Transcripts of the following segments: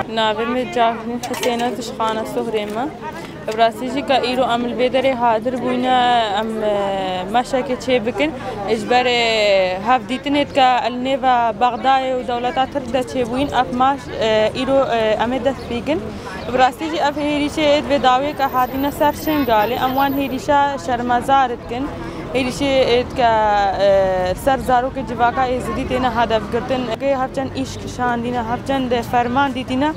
ناویم جاهین حسینه تشخانه سهريمه براسيجي كايرو ام البدري حاضر بوينا ام مشاكل شي بكن اجبر هاف ديتنت كالنيفا بغداد ودولتات ترد شي بوين اف ماش ايرو امد بيكن براسيجي اف هيريشه بداوي كحادينا سرشن قالي اموان هيريشه شرمزارتكن هيريشه ك سر زارو کے جواکا ازدی تینا هدف گرتن که هرچند ایش کشان دینا هرچند فرمان دینا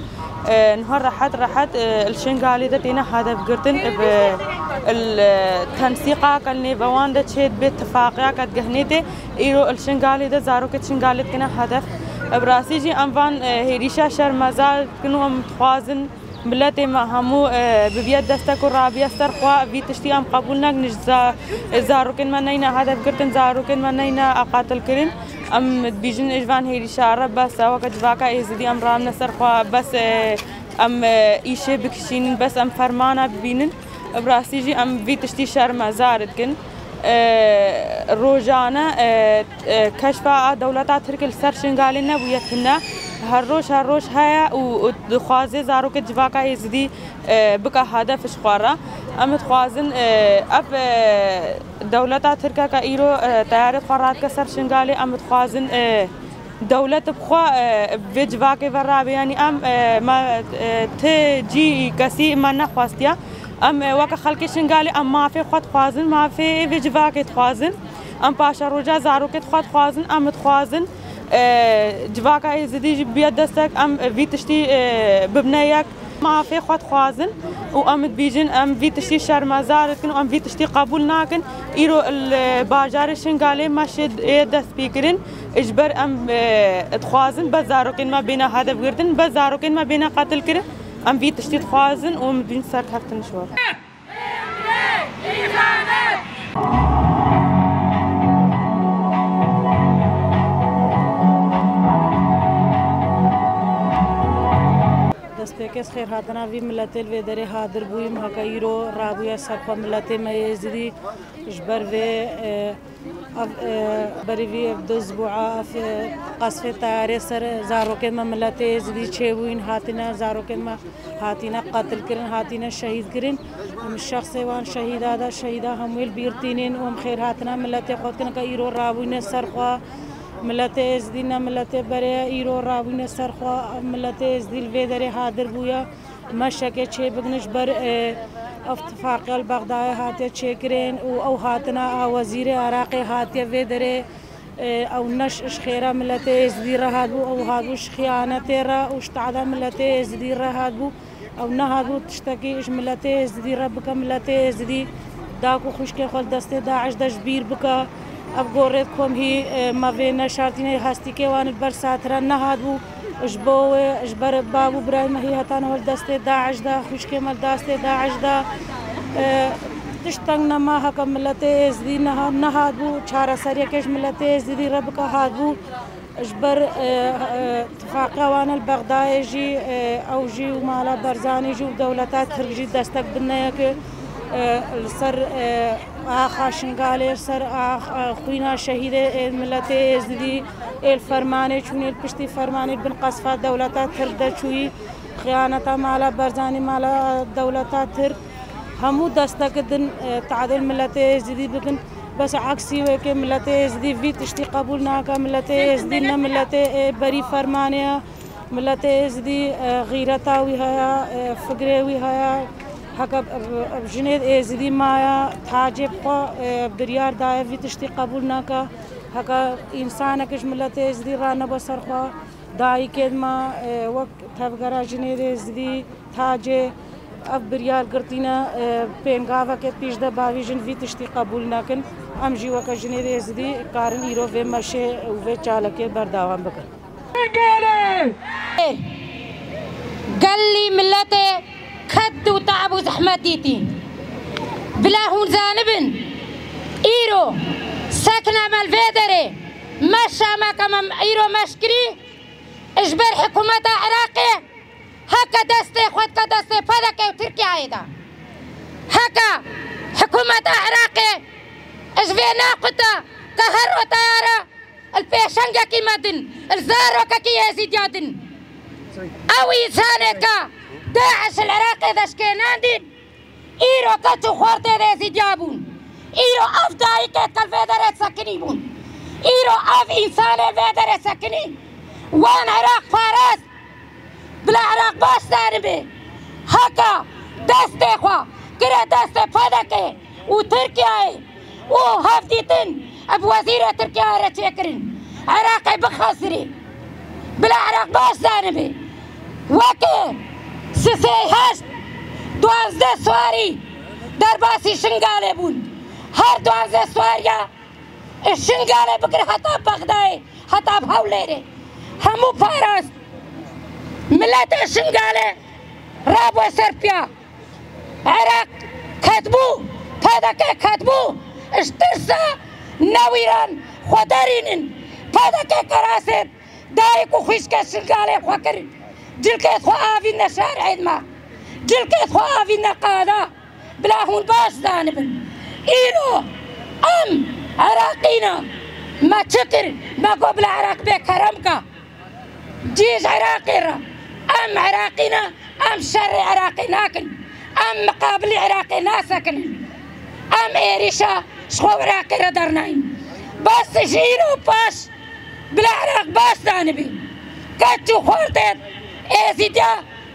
نهار راحت الشنغالي ده تينا هدف قرتن التنسيقا كالني بوان ده تشيد باتفاقيا كتجهنيته إيرو الشنغالي ده زارو كتشنغالي كنا هدف براسيجي أنفان هيريشا شرمزال كنو هم توازن بلاتي ما همو ببيد دستك ورابيا استرخوا في تشتي أم قبولنا نجزا زارو كن ما نينا هدف قرتن زارو كن ما نينا أقاتل كرن ام بيجن اجوان هيري شعر بس وقت جواكا ازدي ام رام نسرخوا بس ام ايشه بكشين بس ام فرمانا ببينن براسيجي ام في تشتي شرما زاردكن روجانا كشفا دولتا تركل سرشنغالنا ويتنا هروش هيا ودخوازي زارو كجواكا ازدي بكا هدف شخوارا ام تخوازن اف دولتا تركا كايرو تيار قرارات كسر شنغالي ام تخوازن دولة بخوا بجواكي ورابي يعني ام ما تجي كسي ما نخواستيا ام وكا خلق شنغالي ام ما في خود خوازن ما في بجواكي تخوازن ام باشا روجا زارو كت خود خوازن ام تخوازن جواكا يزدي بيد دستك ام في تشتي ببنيك ما في خود خوازن وام بيجن ام في تشتي شرمزارتكن وام في تشتي قبولناكن ايرو الباجار شنغالي ماشي دست بيكرن اجبر ام تخوازن بزاروكن ما بينا هدف غردن بزاروكن ما بينا قتل كرن ام في تشتي تخوازن وام بين سر هفتن شوار دستکس خیر هاتنا وی ملت الودره حاضر بویم هکایرو رابویا سرخوا ملت میزدی جبر و بری وی دو اسبوع قصف طیاره سر زاروکن ما ملت زدی چه بوین هاتنا زاروکن ما هاتینا قتل کرن هاتینا شهید کرن هم شخص وان شهیدا دا شهیدا همویل بیرتینین هم خیر هاتنا ملت خود کن کایرو رابوین سرخوا ملت ازدینا ملت برای ایرو رابین سرخوا ملت ازدیل ویدره حاضر بویا مشکل چه بگنش بر اتفاق البغداد هاته چه کرین او هاتنا وزیر عراق هاته ویدره او نش خیره ملت ازدی رهاد بو او هادوش خیانت را او اشتعاد ملت ازدی رهاد بو او نه هادو تشتکی اش ملت ازدی ربک ملت ازدی داکو خوشک خال دست داعش دجبیر بکا اب گورد کم هی موین شرطینه هستی که وان برسات را نهاد بو اجبر بابو برای مهی هتان ول دست داعش دا خوش که مل دست داعش دا تشتنگ نما حکم ملت ازدی نهاد بو چهار سریع کش ملت ازدی رب کا هاد بو اجبر اتفاق وان البغداد جی او جی و مالا برزانی جو دولتات ترجی دستک بنیا که سر آخا شنغالي سر خوينا شهيد ملت ازدي الفرمانه چوني پشتي فرمانه بن قصفات دولتات تر دچوي خيانه مالا برزاني مالا دولتات تر همو دستكدن تعادل ملت ازدي بكن بس عكسي وك ملت ازدي في تشتي قبولنا كملت ازدي ملت بري فرمانه ملت ازدي غيرتا وهيا فقري وهيا هكا جنيد ازدي مايا تاجب قا بريار داي في تشتي قبولنا كا هكا انسانك ملت ازدي رانا بسرخوا داي كدما وقت تفقرا جنيد ازدي تاجي اف بريال قرتينا بينغافا كت بيش دا باويجن في تشتي قبول ناكن ام جيوا كجنيدي زدي كارن ايرو في مشي وفي چالكي برداوام بكن قال لي ملتي خد وتعب وزحمتيتي بلا هون زانبن ايرو ساكنه مال فيدري مشى ما كمان ايرو مشكري اجبر حكومه عراقي هكا دستي خود كدستي فدك وتركيا عيدا هكا حكومه عراقي اجبينا قطة كهر وطيارة البيشنجا كي مدن الزارو كي يزيد يادن او انسانك داعش العراقي دشكينان دين ايرو كتو خورتي يزيد يابون ايرو افداي كالفيدرات سكنيبون ايرو اف انسان الفيدرات سكني وان عراق فارس بلا عراق باش داربي هكا دستي خوا كرا دستي فدكي وتركيا وهافتيتن بوزيرة تركيا رتشكرن عراقي بخسري بلا عراق باش داربي وكي سيسي هشت 12 سواري درباسي شنغالي بون هر 12 سواريا الشنغالي بكر حتى بغداي حتى بهوليري همو فارس ملت الشنغالي رابو سربيا عراق كتبو فدكي كتبو اشترسا نويران خودارينن فدكي كراسد دايك وخيشك الشنغالي خوكر جلكت خو آفين نشار عدما جلكت خو آفين نقادا بلا هون باش زانبن إيرو أم عراقينا ما تشكر ما قبل عراق بكرمك جيش عراقي را أم عراقينا أم شر عراقي ناكن أم مقابل عراقي ناسكن أم إيريشا شخو عراقي را درناين بس جيرو باش بلا عراق باش زانبي كتشو خورتت إيزيديا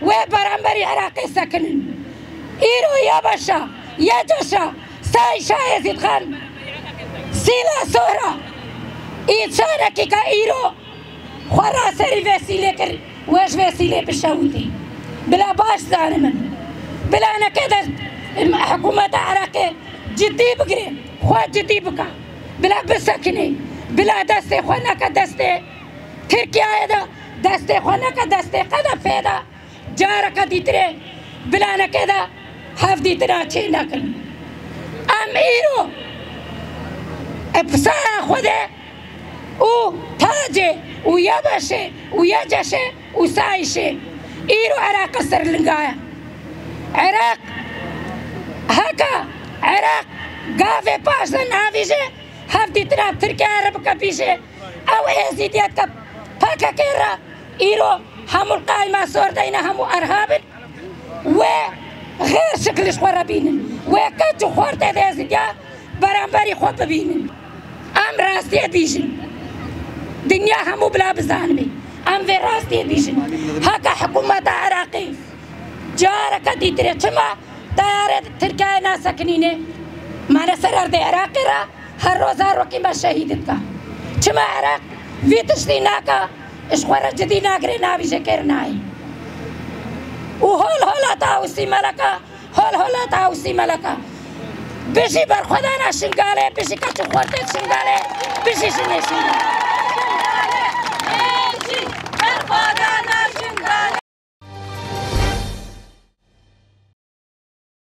وبرامبري عراقي سكنن إيرو يا باشا يا جوشا سايشا يزيد خان سيلا سورا إنسانا كيكا إيرو خورا سري وسيلة كر واش وسيلة بشاوتي بلا باش زانمن بلا أنا كده حكومة عراقي جدي بقري خوا جدي بكا بلا بسكني بلا دستي خوانا كدستي تركيا هذا دستي خوانا كدستي قدا فيدا جارك ديتري بلا أنا كده هاف ديتنا تشينا كل أم إيرو بساعة خده و تاجي ويابشي ويجشي وسايشي إيرو عراق السرلنقايا عراق هكا عراق قافي باشا نافيشي هاف ديتنا تركيا ربكا بيشي أو إيزيديات كب فاكا كيرا إيرو همو القائمة صور دينا همو أرهاب وغير شكل شخورة بينن وكاتو خورتة ديزيديا برامبري خوب بينن أم راستي بيشن دنيا همو بلا بزانبي أم في راستي بيشن هكا حكومة عراقي جارك ديتري كما طيارة تركيا ناس ساكنينه ما نسرر دي عراقي را هر روز هر وكي ما شهيدتك كما عراق في تشتيناكا اشخورة جدي ناقري نابي شكرناي وهول هولا تاوسي ملكا هول هولا تاوسي ملكا بشي برخدانا شنغالي بشي كاتو خورتت شنغالي بشي شنغالي بشي برخدانا شنغالي